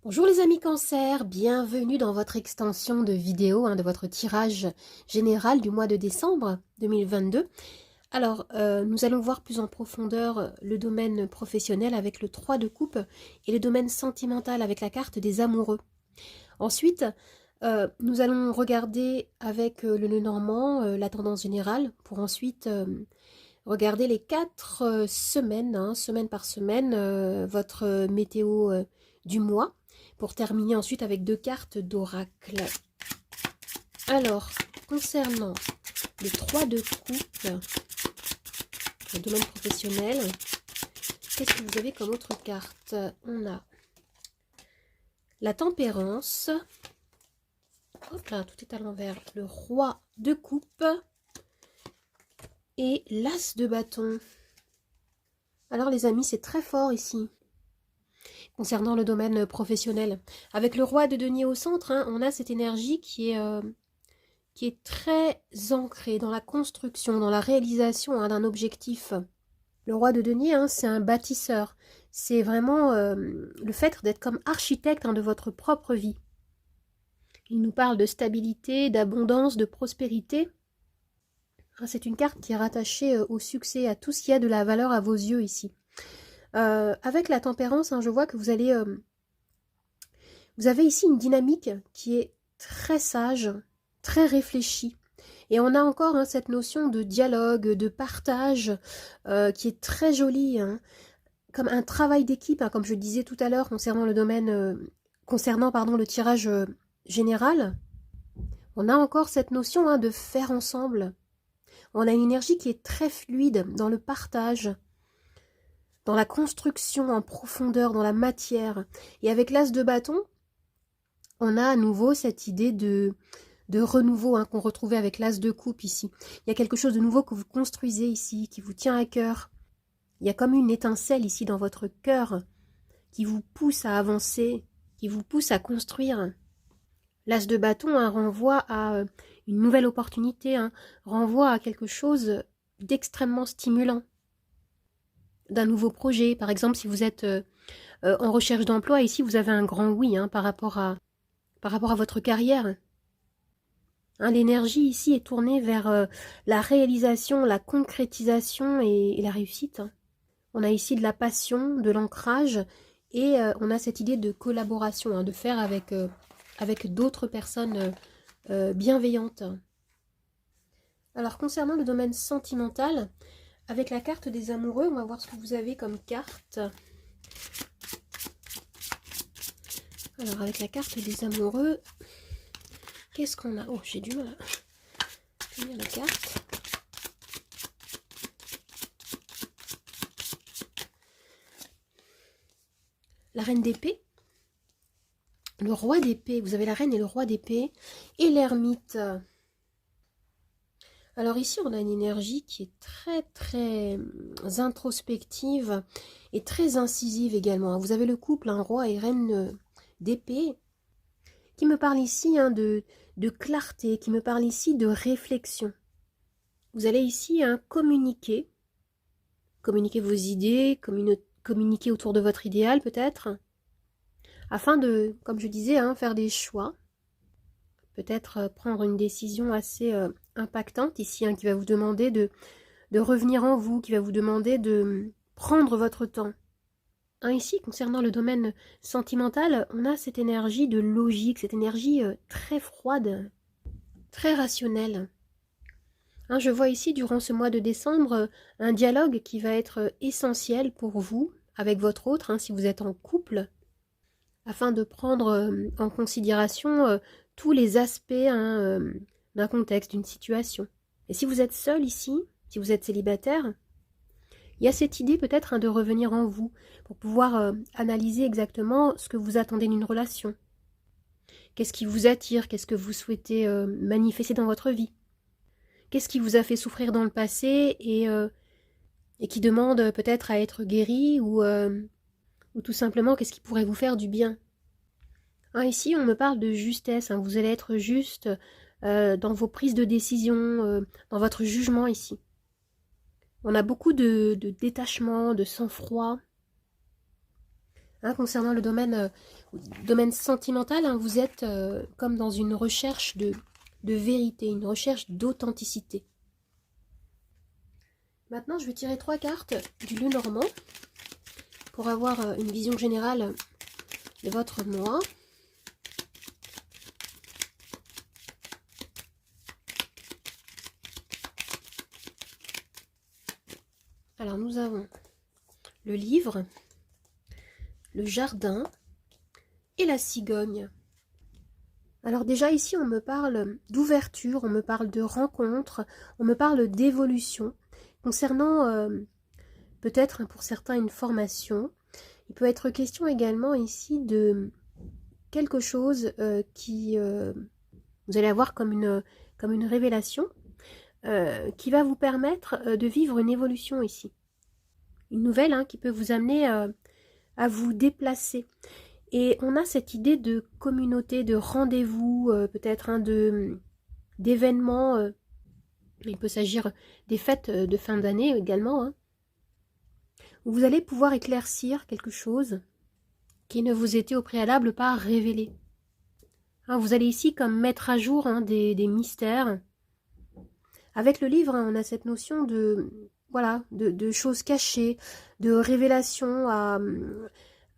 Bonjour les amis Cancer, bienvenue dans votre extension de vidéo, de votre tirage général du mois de décembre 2022. Alors, nous allons voir plus en profondeur le domaine professionnel avec le 3 de coupe et le domaine sentimental avec la carte des amoureux. Ensuite, nous allons regarder avec le Lenormand la tendance générale pour ensuite regarder les 4 semaines, semaine par semaine, votre météo du mois, pour terminer ensuite avec 2 cartes d'oracle. Alors, concernant le 3 de coupe, le domaine professionnel, qu'est-ce que vous avez comme autre carte? On a la tempérance, hop là, tout est à l'envers, le roi de coupe et l'as de bâton. Alors les amis, c'est très fort ici. Concernant le domaine professionnel. Avec le roi de denier au centre, on a cette énergie qui est très ancrée dans la construction, dans la réalisation d'un objectif. Le roi de denier, c'est un bâtisseur. C'est vraiment le fait d'être comme architecte de votre propre vie. Il nous parle de stabilité, d'abondance, de prospérité. C'est une carte qui est rattachée au succès, à tout ce qui a de la valeur à vos yeux ici. Avec la tempérance, je vois que vous avez ici une dynamique qui est très sage, très réfléchie. Et on a encore cette notion de dialogue, de partage, qui est très jolie, comme un travail d'équipe, comme je disais tout à l'heure concernant le domaine, le tirage général. On a encore cette notion de faire ensemble. On a une énergie qui est très fluide dans le partage, dans la construction en profondeur, dans la matière. Et avec l'as de bâton, on a à nouveau cette idée de renouveau qu'on retrouvait avec l'as de coupe ici. Il y a quelque chose de nouveau que vous construisez ici, qui vous tient à cœur. Il y a comme une étincelle ici dans votre cœur qui vous pousse à avancer, qui vous pousse à construire. L'as de bâton renvoie à une nouvelle opportunité, renvoie à quelque chose d'extrêmement stimulant, d'un nouveau projet. Par exemple, si vous êtes en recherche d'emploi, ici vous avez un grand oui par rapport à votre carrière. L'énergie ici est tournée vers la réalisation, la concrétisation et la réussite. On a ici de la passion, de l'ancrage et on a cette idée de collaboration, de faire avec d'autres personnes bienveillantes. Alors concernant le domaine sentimental, avec la carte des amoureux, on va voir ce que vous avez comme carte. Alors avec la carte des amoureux, qu'est-ce qu'on a? Oh, j'ai du mal à tenir la carte. La reine d'épée, le roi d'épée, vous avez la reine et le roi d'épée, et l'ermite. Alors ici, on a une énergie qui est très très introspective et très incisive également. Vous avez le couple, roi et reine d'épée, qui me parle ici de clarté, qui me parle ici de réflexion. Vous allez ici communiquer vos idées, communiquer autour de votre idéal peut-être, afin de, comme je disais, faire des choix, peut-être prendre une décision assez impactante ici, qui va vous demander de revenir en vous, qui va vous demander de prendre votre temps. Ici, concernant le domaine sentimental, on a cette énergie de logique, cette énergie très froide, très rationnelle. Je vois ici, durant ce mois de décembre, un dialogue qui va être essentiel pour vous, avec votre autre, si vous êtes en couple, afin de prendre en considération tous les aspects d'un contexte, d'une situation. Et si vous êtes seul ici, si vous êtes célibataire, il y a cette idée peut-être de revenir en vous, pour pouvoir analyser exactement ce que vous attendez d'une relation. Qu'est-ce qui vous attire? Qu'est-ce que vous souhaitez manifester dans votre vie? Qu'est-ce qui vous a fait souffrir dans le passé et qui demande peut-être à être guéri ou tout simplement qu'est-ce qui pourrait vous faire du bien? Ici, on me parle de justesse. Vous allez être juste dans vos prises de décision, dans votre jugement ici. On a beaucoup de détachement, de sang-froid. Concernant le domaine sentimental, vous êtes comme dans une recherche de vérité, une recherche d'authenticité. Maintenant, je vais tirer 3 cartes du Lenormand pour avoir une vision générale de votre mois. Alors, nous avons le livre, le jardin et la cigogne. Alors déjà ici, on me parle d'ouverture, on me parle de rencontre, on me parle d'évolution. Concernant peut-être pour certains une formation, il peut être question également ici de quelque chose qui vous allez avoir comme une révélation qui va vous permettre de vivre une évolution ici. Une nouvelle qui peut vous amener à vous déplacer. Et on a cette idée de communauté, de rendez-vous, peut-être d'événements. Il peut s'agir des fêtes de fin d'année également. Où vous allez pouvoir éclaircir quelque chose qui ne vous était au préalable pas révélé. Vous allez ici comme mettre à jour des mystères. Avec le livre, on a cette notion de choses cachées, de révélations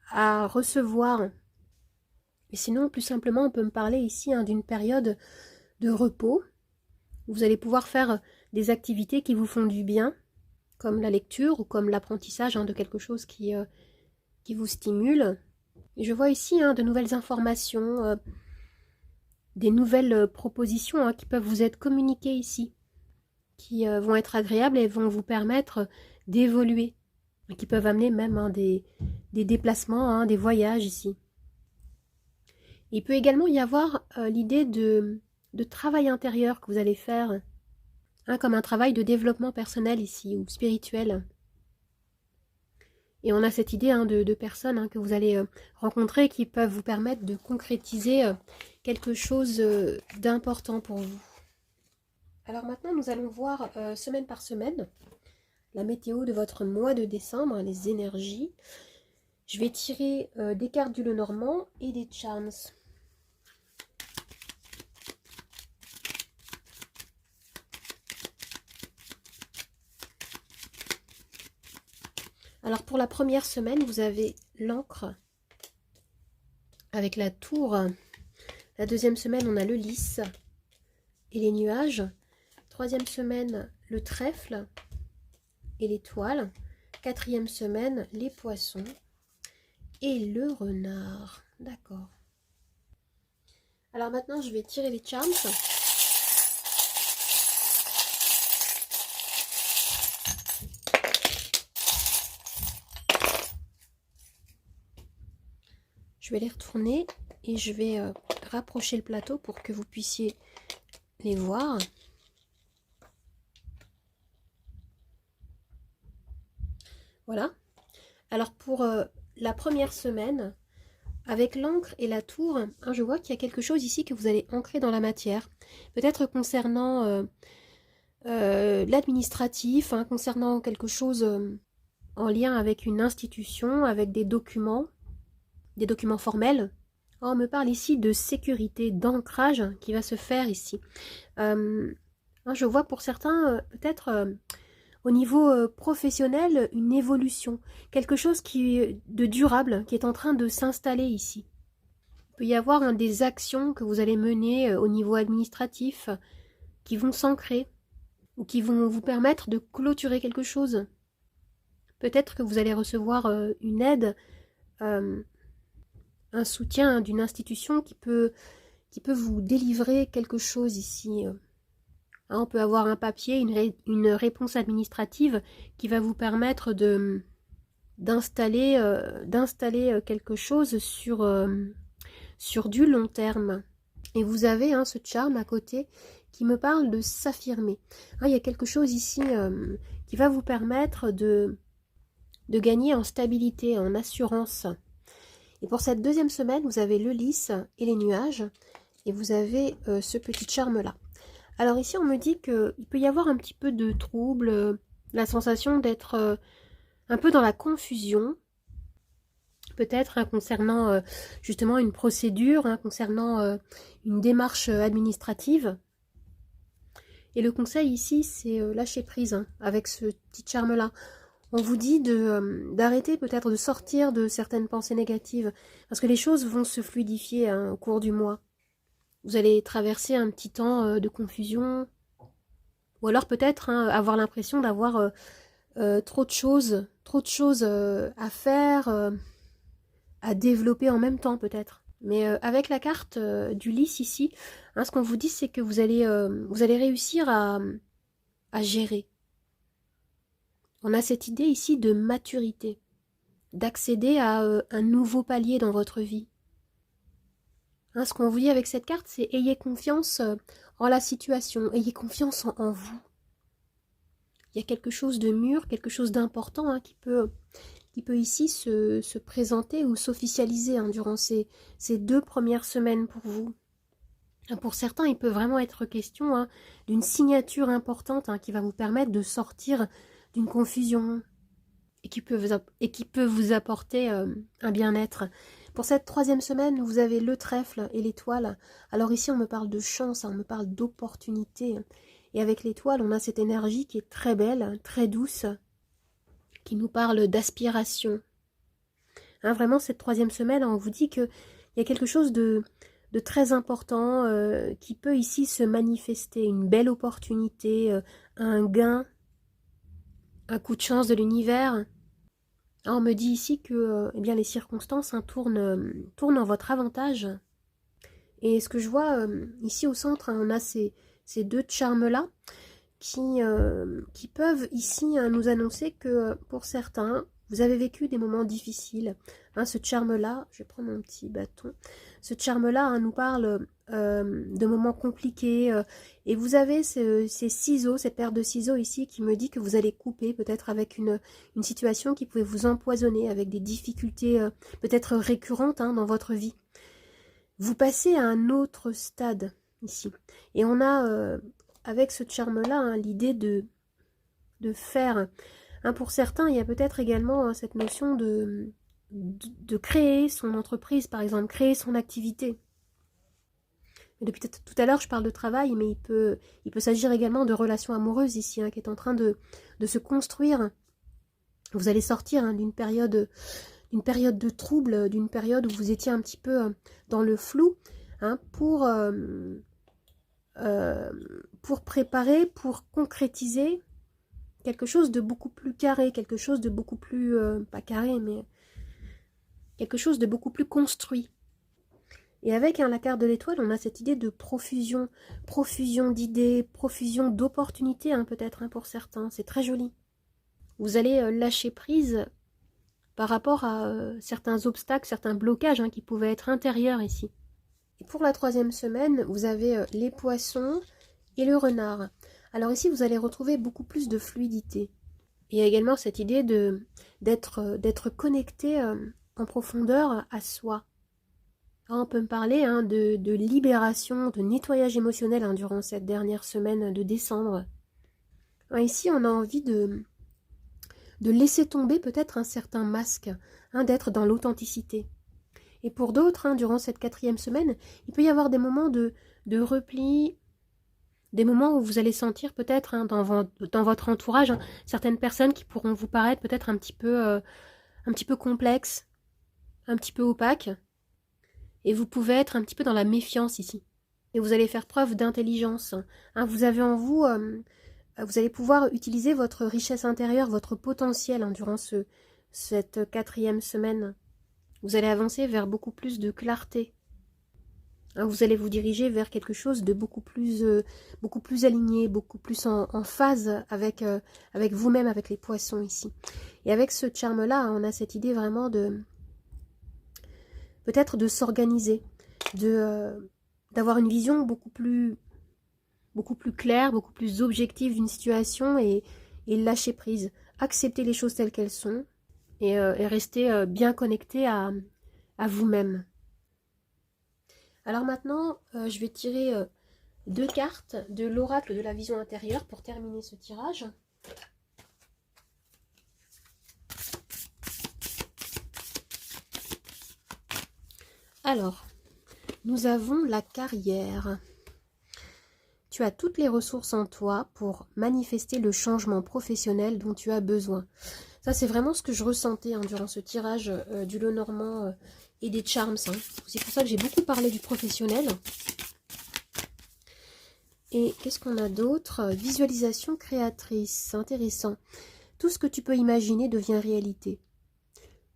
à recevoir. Et sinon, plus simplement, on peut me parler ici d'une période de repos. Vous allez pouvoir faire des activités qui vous font du bien, comme la lecture ou comme l'apprentissage de quelque chose qui vous stimule. Et je vois ici de nouvelles informations, des nouvelles propositions qui peuvent vous être communiquées ici, qui vont être agréables et vont vous permettre d'évoluer, et qui peuvent amener même des déplacements, des voyages ici. Il peut également y avoir l'idée de travail intérieur que vous allez faire, comme un travail de développement personnel ici, ou spirituel. Et on a cette idée de personnes que vous allez rencontrer qui peuvent vous permettre de concrétiser quelque chose d'important pour vous. Alors maintenant, nous allons voir semaine par semaine la météo de votre mois de décembre, les énergies. Je vais tirer des cartes du Lenormand et des charms. Alors pour la première semaine, vous avez l'encre avec la tour. La deuxième semaine, on a le lys et les nuages. Troisième semaine, le trèfle et l'étoile. Quatrième semaine, les poissons et le renard. D'accord. Alors maintenant, je vais tirer les charms. Je vais les retourner et je vais rapprocher le plateau pour que vous puissiez les voir. Voilà. Alors pour la première semaine, avec l'encre et la tour, je vois qu'il y a quelque chose ici que vous allez ancrer dans la matière. Peut-être concernant l'administratif, concernant quelque chose en lien avec une institution, avec des documents formels. On me parle ici de sécurité, d'ancrage qui va se faire ici. Je vois pour certains peut-être au niveau professionnel une évolution, quelque chose de durable qui est en train de s'installer ici. Il peut y avoir des actions que vous allez mener au niveau administratif qui vont s'ancrer ou qui vont vous permettre de clôturer quelque chose. Peut-être que vous allez recevoir une aide, un soutien d'une institution qui peut vous délivrer quelque chose ici. On peut avoir un papier, une réponse administrative qui va vous permettre d'installer quelque chose sur du long terme. Et vous avez ce charme à côté qui me parle de s'affirmer. Il y a quelque chose ici qui va vous permettre de gagner en stabilité, en assurance. Et pour cette deuxième semaine, vous avez le lys et les nuages. Et vous avez ce petit charme-là. Alors ici, on me dit qu'il peut y avoir un petit peu de trouble, la sensation d'être un peu dans la confusion. peut-être concernant justement une procédure, concernant une démarche administrative. Et le conseil ici, c'est lâcher prise avec ce petit charme-là. On vous dit d'arrêter peut-être de sortir de certaines pensées négatives, parce que les choses vont se fluidifier au cours du mois. Vous allez traverser un petit temps de confusion, ou alors peut-être avoir l'impression d'avoir trop de choses à faire, à développer en même temps peut-être. Mais avec la carte du lys ici, ce qu'on vous dit, c'est que vous allez réussir à gérer. On a cette idée ici de maturité, d'accéder à un nouveau palier dans votre vie. Ce qu'on vous dit avec cette carte, c'est ayez confiance en la situation, ayez confiance en vous. Il y a quelque chose de mûr, quelque chose d'important qui peut ici se présenter ou s'officialiser durant ces 2 premières semaines pour vous. Pour certains, il peut vraiment être question d'une signature importante qui va vous permettre de sortir d'une confusion et qui peut vous apporter un bien-être. Pour cette 3e semaine, vous avez le trèfle et l'étoile. Alors ici, on me parle de chance, on me parle d'opportunité. Et avec l'étoile, on a cette énergie qui est très belle, très douce, qui nous parle d'aspiration. Vraiment, cette 3e semaine, on vous dit qu'il y a quelque chose de très important qui peut ici se manifester. Une belle opportunité, un gain, un coup de chance de l'univers. On me dit ici que eh bien, les circonstances tournent en votre avantage. Et ce que je vois ici au centre, on a ces 2 charmes-là qui peuvent ici nous annoncer que pour certains, vous avez vécu des moments difficiles. Ce charme-là, je vais prendre mon petit bâton, ce charme-là nous parle de moments compliqués. Et vous avez ces ciseaux, cette paire de ciseaux ici qui me dit que vous allez couper peut-être avec une situation qui pouvait vous empoisonner, avec des difficultés peut-être récurrentes dans votre vie. Vous passez à un autre stade ici. Et on a, avec ce charme-là, l'idée de faire. Pour certains, il y a peut-être également cette notion de créer son entreprise, par exemple, créer son activité. Et depuis tout à l'heure, je parle de travail, mais il peut s'agir également de relations amoureuses ici, qui est en train de se construire. Vous allez sortir d'une période de trouble, d'une période où vous étiez un petit peu dans le flou, pour préparer, pour concrétiser quelque chose de beaucoup plus carré, quelque chose de beaucoup plus, pas carré, mais quelque chose de beaucoup plus construit. Et avec la carte de l'étoile, on a cette idée de profusion d'idées, profusion d'opportunités, peut-être pour certains. C'est très joli. Vous allez lâcher prise par rapport à certains obstacles, certains blocages qui pouvaient être intérieurs ici. Et pour la 3e semaine, vous avez les poissons et le renard. Alors ici, vous allez retrouver beaucoup plus de fluidité. Il y a également cette idée d'être connecté en profondeur à soi. On peut me parler de libération, de nettoyage émotionnel durant cette dernière semaine de décembre. Ici, on a envie de laisser tomber peut-être un certain masque, d'être dans l'authenticité. Et pour d'autres, durant cette 4e semaine, il peut y avoir des moments de repli, des moments où vous allez sentir peut-être dans votre entourage certaines personnes qui pourront vous paraître peut-être un petit peu complexes, un petit peu opaques. Et vous pouvez être un petit peu dans la méfiance ici. Et vous allez faire preuve d'intelligence. Vous avez en vous, vous allez pouvoir utiliser votre richesse intérieure, votre potentiel durant cette 4e semaine. Vous allez avancer vers beaucoup plus de clarté. Vous allez vous diriger vers quelque chose de beaucoup plus aligné, beaucoup plus en phase avec vous-même, avec les poissons ici. Et avec ce charme-là, on a cette idée vraiment peut-être de s'organiser, d'avoir une vision beaucoup plus claire, beaucoup plus objective d'une situation et lâcher prise, accepter les choses telles qu'elles sont et rester bien connecté à vous-même. Alors maintenant, je vais tirer 2 cartes de l'oracle de la vision intérieure pour terminer ce tirage. Alors, nous avons la carrière. Tu as toutes les ressources en toi pour manifester le changement professionnel dont tu as besoin. Ça, c'est vraiment ce que je ressentais durant ce tirage du Lenormand et des Charms. C'est pour ça que j'ai beaucoup parlé du professionnel. Et qu'est-ce qu'on a d'autre? Visualisation créatrice, intéressant. Tout ce que tu peux imaginer devient réalité.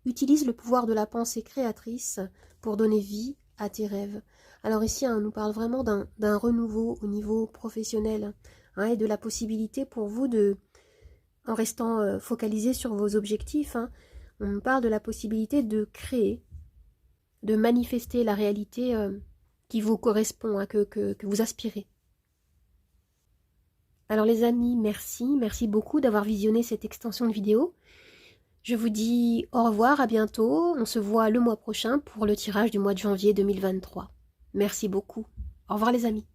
Utilise le pouvoir de la pensée créatrice pour donner vie à tes rêves. Alors ici, on nous parle vraiment d'un renouveau au niveau professionnel et de la possibilité pour vous de, en restant focalisé sur vos objectifs, on nous parle de la possibilité de créer, de manifester la réalité qui vous correspond, que vous aspirez. Alors les amis, merci beaucoup d'avoir visionné cette extension de vidéo. Je vous dis au revoir, à bientôt. On se voit le mois prochain pour le tirage du mois de janvier 2023. Merci beaucoup. Au revoir les amis.